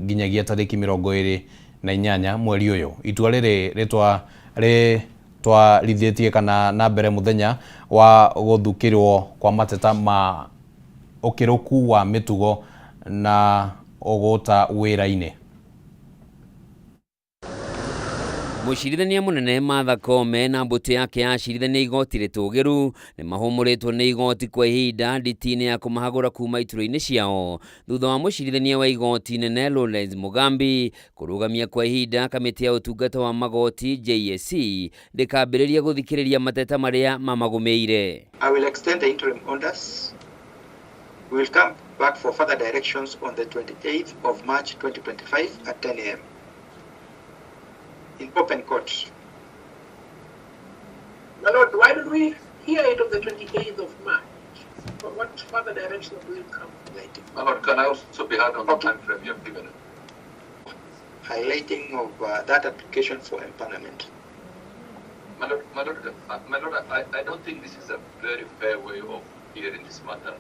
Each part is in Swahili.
nginyagia tariki 28 mweri uyu. Itua riri twarithitie kana na mbere muthenya wa guthukirwo kwa mateta ma ukiruku wa mitugo na ugota wira-ini. Mucirithania munene Martha Koome na mbuti yake ya acirithania igoti ritugiru ni mahumuritwo ni igoti kwa ihinda nditi-ini ya kumahagura kuma ituro-ini ciao thutha wa mucirithania wa igoti nene Lawrence Mugambi kurugamia kwa ihinda kamiti ya utungata wa magoti JSC ndikambiriria guthikiriria mateta maria mamagumeire. I will extend the interim orders. We will come back for further directions on the 28th of March 2025 at 10 a.m. in open court. My Lord, why did we hear it on the 28th of March? What further direction will come? My Lord, can I also be heard on the time frame you have given it? Highlighting of that application for empanelment. My Lord, I don't think this is a very fair way of hearing this matter.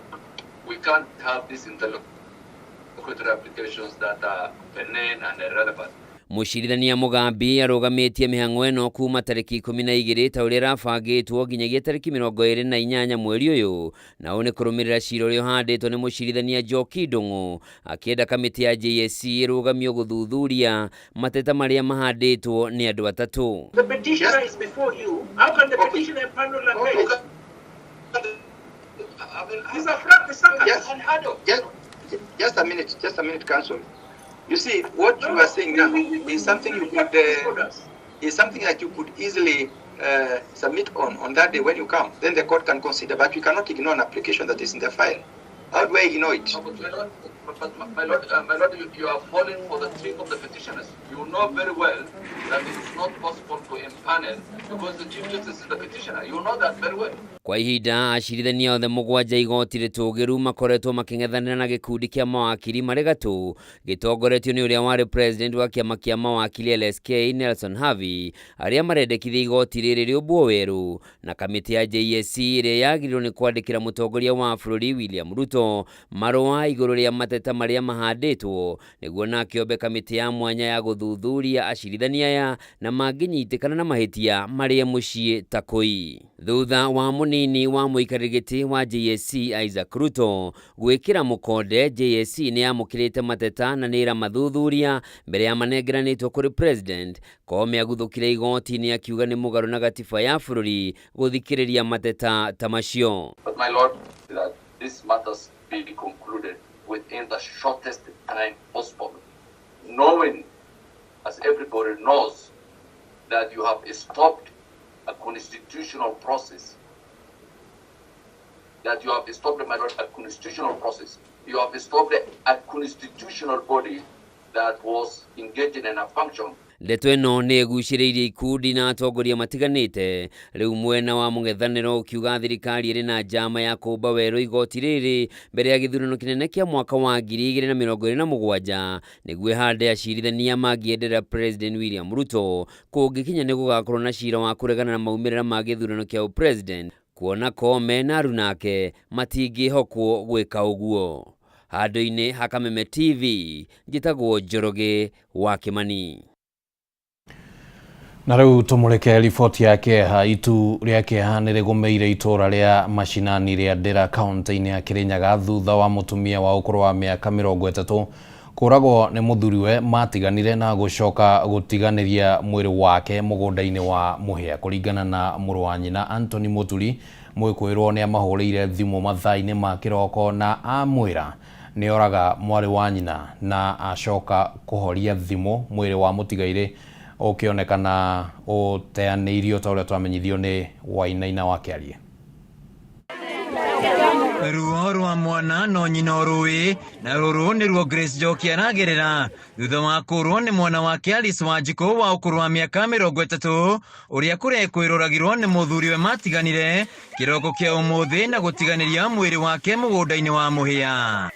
We can't have these interlocutory applications that are benign and irrelevant. Mucirithania Mugambi arugamitie mihang'o eno kuma tariki 12 ta uria rabangitwo nginyagia tariki 28 mweri uyu na une kurumirira cira uria uhanditwo ni mucirithania Njoki Ndung'u akienda kamiti ya JSC irugamio guthuthuria mateta maria mahanditwo ni andu atatu. The petitioner is before you. How can the petitioner panel and base? These are practice. Just a minute, Council. You see, what you are saying now is something you could, is something that you could easily submit on that day when you come. Then the court can consider, but you cannot ignore an application that is in the file. How do I ignore it? My Lord, you are falling for the trick of the petitioners. You know very well that it is not possible to empanel because the Chief Justice is the petitioner. You know that very well. Kwa ihinda acirithania othe mugwanja igoti ritugiru makoretwo making'ethanira na gikundi kia mawakili mari gatu gitongoretio ni uria wari president wa kiama kia mawakili LSK Nelson Havi aria marendekithia igoti riri riumbwo weru na kamiti ya JSC iria yagirirwo ni kwandikira mutongoria wa bururi William Ruto marua iguru ria mateta maria mahanditwo niguo na kiombe kamiti ya mwanya ya guthuthuria acirithania aya na manginyitikana na mahitia maria mucii takoi. Thutha wa munini wa muikarigiti wa JSC Isaac Ruto gwikira mukonde, JSC ni yamukirite mateta na nira mathuthuria mbere ya manengeranitwo kuri president. Koome aguthukire igoti ni akiuga ni mugaru na gatiba ya bururi guthikiriria mateta tamacio. But my Lord, that these matters be concluded within the shortest time possible, knowing, as everybody knows, that you have stopped a constitutional process. That you have stopped, my Lord, a constitutional process. You have stopped a constitutional body that was engaging in a function. Ndeto ino ni guciriirie ikundi na atongoria matiganite riu mwena wa mung'ethaniro ukiuga thirikari iri na njama ya kumba weru igoti riri mbere ya githurano kinene kia mwaka wa 2027 niguo hande acirithania mangienderera president William Ruto kungikinya ni gugakorwo na cira wa kuregana na maumirira ma githurano kia president kuona Koome na arunake matingihokwo gwika uguo. Handu-ini ha Kameme TV njitagwo Njoroge wa Kimani. Na riu tumureke riboti ya Keha. Itu ria Keha ni rigumeire itura ria mashinani ria Ndera kaunti-ini ya Kirinyaga thutha wa mutumia wa ukuru wa miaka 30 kuragwo ni muthuriwe matiganire na gucoka gutiganiria mwiri wake mugunda-ini wa Muhia. Kuringana na muru wa nyina Anthony Muturi, mwikwirwo ni amahurire thimu mathaa-ini ma kiroko na amwira ni oraga mwari wa nyina na acoka kuhoria thimu mwiri wa mutigaire ukionekana uteaniirio ta uria twamenyithio ni Wainaina wa Kiarie. Ruo rwa mwana no nyina rui na ruru ni ruo Grace Njoki aragerera thutha wa kurwo ni mwana wake Alice Wanjiku wa ukuru wa miaka 30 uria kurekwiroragirwo ni muthuriwe matiganire kiroko kia umuthi na gutiganiria mwiri wake mugunda-ini wa Muhia.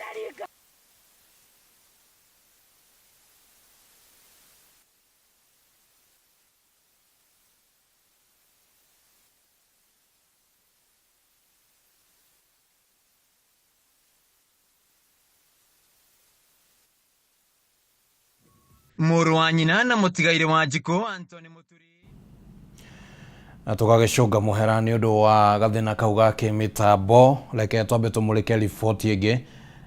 Mũrũ wa nyina na mũtigaire Wanjikũ Anthony Muturi. Tukagĩcũnga mũhera nĩ ũndũ wa gathĩna kau ga kĩmĩtambo, reke twambe tũmũrĩke riboti ĩngĩ.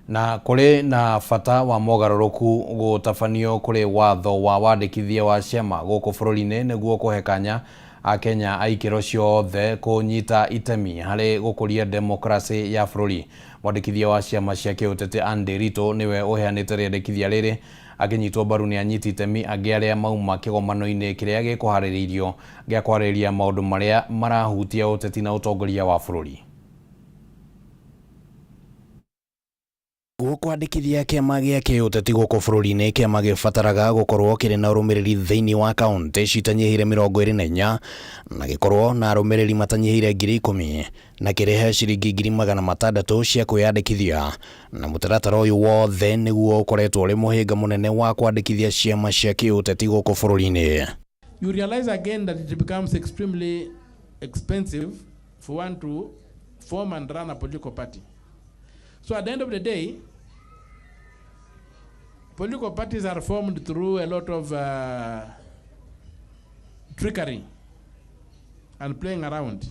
Na kũrĩ na bata wa mogarũrũku gũtabanio kũrĩ watho wa wandĩkithia wa ciama gũkũ bũrũri-inĩ nĩguo kũhe kanya Akenya a ikĩro ciothe kũnyita itemi harĩ gũkũria demokrasi ya bũrũri. Mwandĩkithia wa ciama cia kĩũteti Ann Nderitu nĩwe ũheanĩte rĩendekithia rĩrĩ, akĩnyitwo mbaru nĩ anyiti itemi angĩ arĩa mauma kĩgomano-inĩ kĩrĩa gĩkũharĩrĩirio gĩa kwarĩrĩria maũndũ marĩa marahutia ũteti na ũtongoria wa bũrũri. Kwandĩkithia kĩama gĩa kĩũteti gũkũ bũrũri-inĩ, kĩama gĩbataraga gũkorwo kĩrĩ na ũrũmĩrĩri thĩinĩ wa kaunti citanyihĩire 24 na gĩkorwo na arũmĩrĩri matanyihĩire 10,000 na kĩrĩhe ciringi 600,000 cia kwĩyandĩkithia. Na mũtaratara ũyũ wothe nĩguo ũkoretwo ũrĩ mũhĩnga mũnene wa kwandĩkithia ciama cia kĩũteti gũkũ bũrũri-inĩ. You realize again that it becomes extremely expensive for one to form and run a political party. So at the end of the day, political parties are formed through a lot of trickery and playing around.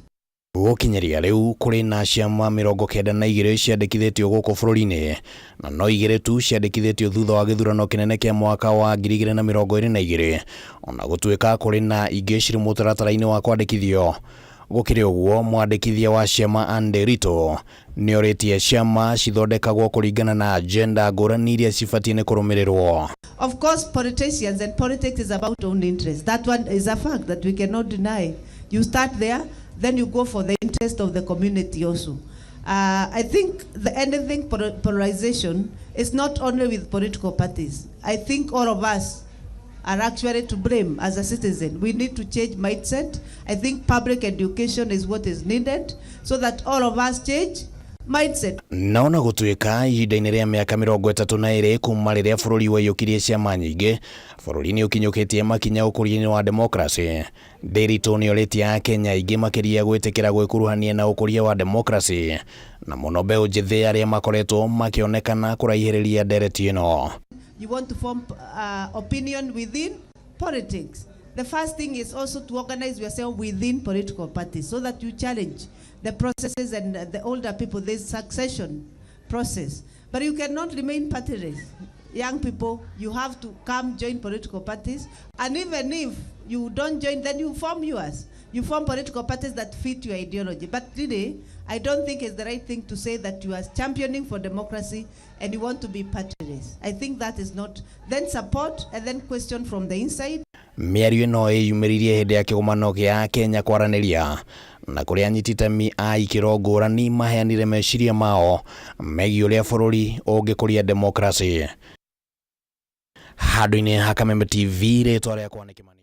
Gũkinyeria rĩu kũrĩ na ciama 92 ciandĩkithĩtio gũkũ bũrũri-inĩ, na no 2 tu ciandĩkithĩtio thutha wa gĩthurano kĩnene kĩa mwaka wa 2022, ona gũtuĩka kũrĩ na ingĩ cirĩ mũtaratara-inĩ wa kwandĩkithio. Gũkĩrĩ ũguo, mwandĩkithia wa ciama Ann Nderitu nĩ orĩtie ciama cithondekagwo kũringana na agenda ngũrani iria cibatiĩ nĩ kũrũmĩrĩrwo. Of course, politicians and politics is about own interest. That one is a fact that we cannot deny. You start there, then you go for the interest of the community also. I think anything polarization is not only with political parties. I think all of us are actually to blame as a citizen. We need to change mindset. I think public education is what is needed so that all of us change mindset. Naona gũtuĩka ihinda-inĩ rĩa mĩaka 32 kuma rĩrĩa bũrũri waiyũkirie ciama nyingĩ, bũrũri-inĩ ũkinyũkĩtie makinya ũkũria-inĩ wa demokrasi. Nderitu nĩ orĩtie Akenya aingĩ makĩria gwĩtĩkĩra gwĩkuruhania na ũkũria wa demokrasi, na mũno mbeũ njĩthĩ arĩa makoretwo makĩonekana kũraihĩrĩria ndereti ĩno. You want to form opinion within politics. The first thing is also to organize yourself within political parties so that you challenge the processes and the older people, this succession process. But you cannot remain partyless. Young people, you have to come join political parties. And even if you don't join, then you form yours. You form political parties that fit your ideology. But really, I don't think it's the right thing to say that you are championing for democracy and you want to be partyless. I think that is not. Then support and then question from the inside. Mĩario ĩno ĩyumĩririe hĩndĩ ya kĩgomano gĩa Kenya kwaranĩria, na kũrĩa anyiti itemi a ikĩro ngũrani maheanire meciria mao megiĩ ũrĩa bũrũri ũngĩkũria demokrasi. Handũ-inĩ ha Kameme TV, rĩtwa rĩakwa nĩ Kimani.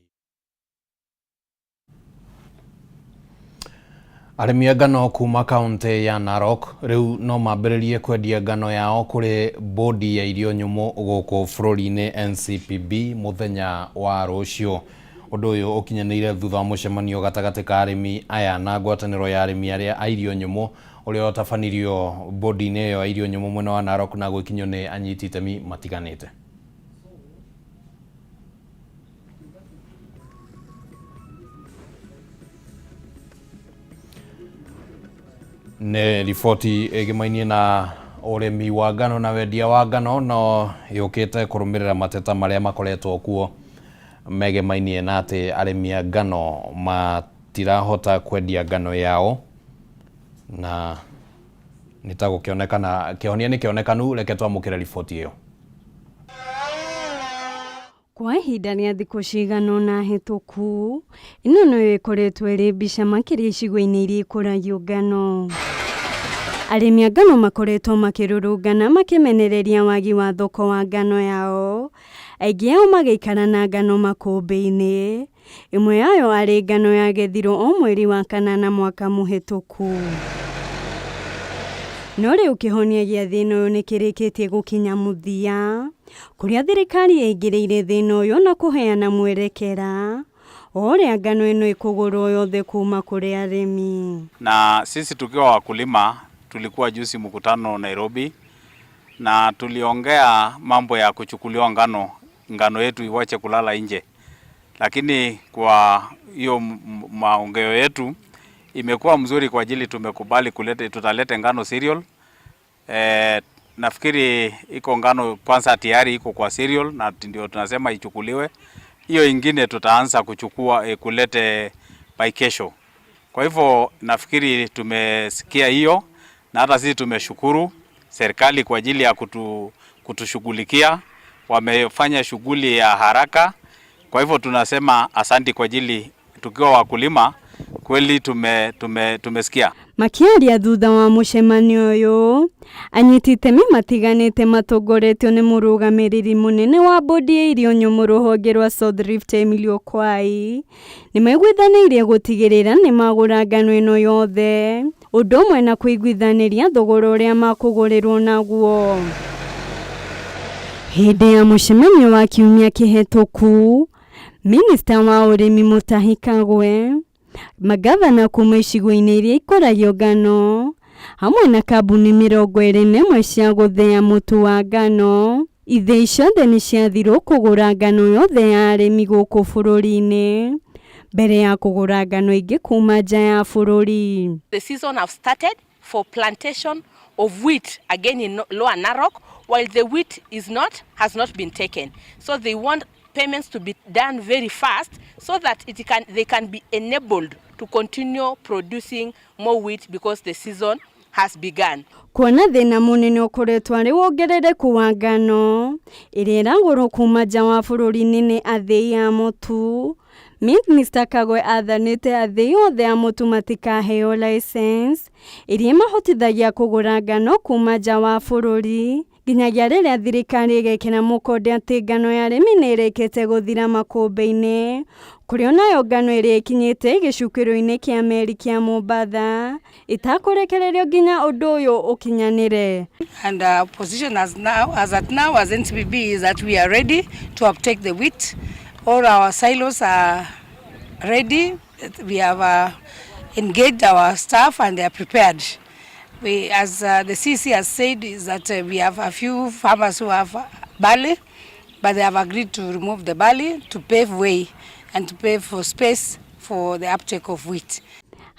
Arĩmi a ngano kuma kaunti ya Narok rĩu no mambĩrĩrie kwendia ngano yao kũrĩ bodi ya irio nyũmũ gũkũ bũrũri-inĩ NCPB mũthenya wa rũciũ. Ũndũ ũyũ ũkinyanĩire thutha wa mũcemanio gatagatĩ ka arĩmi aya na ngwatanĩro ya arĩmi arĩa a irio nyũmũ ũrĩa ũtabanirio bodi-inĩ ĩyo ya irio nyũmũ mwena wa Narok na gwĩkinywo nĩ anyiti itemi matiganĩte. Nĩ riboti ĩgĩmainie na ũrĩmi wa ngano na wendia wa ngano no yũkĩte kũrũmĩrĩra mateta marĩa makoretwo kuo megemainie na atĩ arĩmi a ngano matirahota kwendia ngano yao, na nĩtagũkĩonekana kĩhonia nĩ kĩonekanu. Reke twamũkĩre riboti ĩyo. Kwa ihinda rĩa thikũ cigana ũna hĩtũku, ĩno no ĩkoretwo ĩrĩ mbica makĩria icigo-inĩ iria ikũragio ngano. Arĩmi a ngano makoretwo makĩrũrũngana makĩmenereria wagi wa thoko wa ngano yao, aingĩ ao magĩikara na ngano makũmbĩ-inĩ. Ĩmwe yayo arĩ ngano yagethirwo o mweri wa kanana mwaka mũhĩtũku. No rĩu kĩhonia gĩa thĩna ũyũ nĩ kĩrĩkĩtie gũkinya mũthia, kũrĩa thirikari yaingĩrĩire thĩna ũyũ na kũheana mwerekera o ũrĩa ngano ĩno ĩkũgũrwo yothe kuma kũrĩ arĩmi. Na sisi tukiwa wakulima tulikuwa juzi mkutano Nairobi na tuliongea mambo ya kuchukuliwa ngano ngano yetu iwache kulala nje. Lakini kwa hiyo maongeo yetu imekuwa mzuri kwa ajili tumekubali tutalete ngano cereal. Nafikiri iko ngano kwanza tayari iko kwa cereal na ndio tunasema ichukuliwe. Hiyo ingine tutaanza kuchukua kulete by kesho. Kwa hivyo nafikiri tumesikia hiyo na hata sisi tumeshukuru serikali kwa ajili ya kutushughulikia. Wamefanya shughuli ya haraka. Kwa hivyo tunasema asanti kwa ajili tukiwa wakulima kweli tumesikia. Makiaria thutha wa mucemanio uyu anyiti itemi matiganite matongoretio ni murugamiriri munene wa bodi ya irio nyumu ruhonge rwa South Rift Emilio Kwai ni maiguithanirie gutigirira ni magura ngano ino yothe undu umwe na kuiguithaniria thogora uria makugurirwo naguo. Hindi ya mucemanio wa kiumia kihituku Minister wa urimi Mutahi Kagwe, magavana kuma icigo-inĩ iria ikoragio ngano hamwe na kambuni 21 cia guthĩa mũtu wa ngano ithĩi ciothe nĩ ciathirwo kũgũra ngano yothe ya arĩmi gũkũ bũrũri-inĩ mbere ya kũgũra ngano ingĩ kuma nja ya bũrũri. The season have started for plantation of wheat again in Lower Narok, while the wheat has not been taken. So they want payments to be done very fast so that they can be enabled to continue producing more wheat because the season has begun. Kuona thina munene ukoretwo ari wongerereku wa ngano iria iragũrwo kuma nja wa bũrũri-inĩ nĩ athĩi a mũtu, Minister Kagwe athanĩte athĩi othe a mũtu matikaheo license iria mahotithagia kũgũra ngano kuma nja wa bũrũri nginyagia rĩrĩa thirikari ĩgekĩra mũkonde atĩ ngano ya arĩmi nĩ ĩrĩkĩte gũthira makũmbĩ-inĩ, kũrĩa nayo ngano ĩrĩa ĩkinyĩte gĩcukĩro-inĩ kĩa meri kĩa Mombasa itakũrekererio nginya ũndũ ũyũ ũkinyanĩre. And our position as NCPB is that we are ready to uptake the wheat. All our silos are ready. We have engaged our staff and they are prepared. We, as the CC has said, is that we have a few farmers who have barley, but they have agreed to remove the barley to pave way and to pave for space for the uptake of wheat.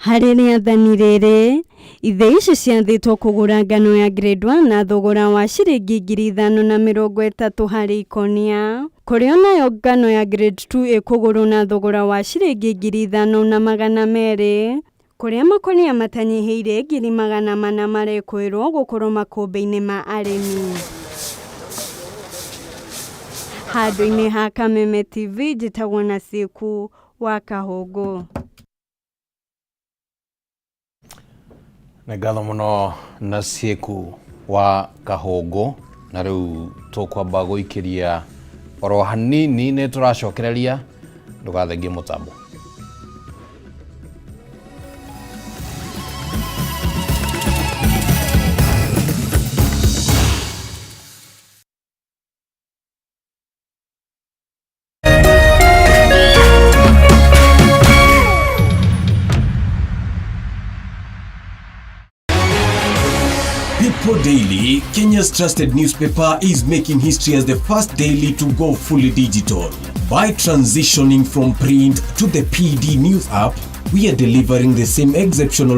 Harĩ rĩathani rĩrĩ, ithĩi ici ciathĩtwo kũgũra ngano ya grade 1 na thogora wa ciringi 530 harĩ ikonia, kũrĩa nayo ngano ya grade 2 ĩkũgũrwo na thogora wa ciringi 5,200, kũrĩa makonia matanyihĩire 400 marekwĩrwo gũkorwo makũmbĩ-inĩ ma arĩmi. Handũ-inĩ ha Kameme TV njĩtagwo na Ciku wa Kahũngũ. Nĩ ngatho mũno na Ciku wa Kahũngũ, na rĩu tũkwamba gũikĩria oro hanini nĩ tũracokereria ndũgathengie mũtambo. People Daily, Kenya's trusted newspaper, is making history as the first daily to go fully digital. By transitioning from print to the PD News app, we are delivering the same exceptional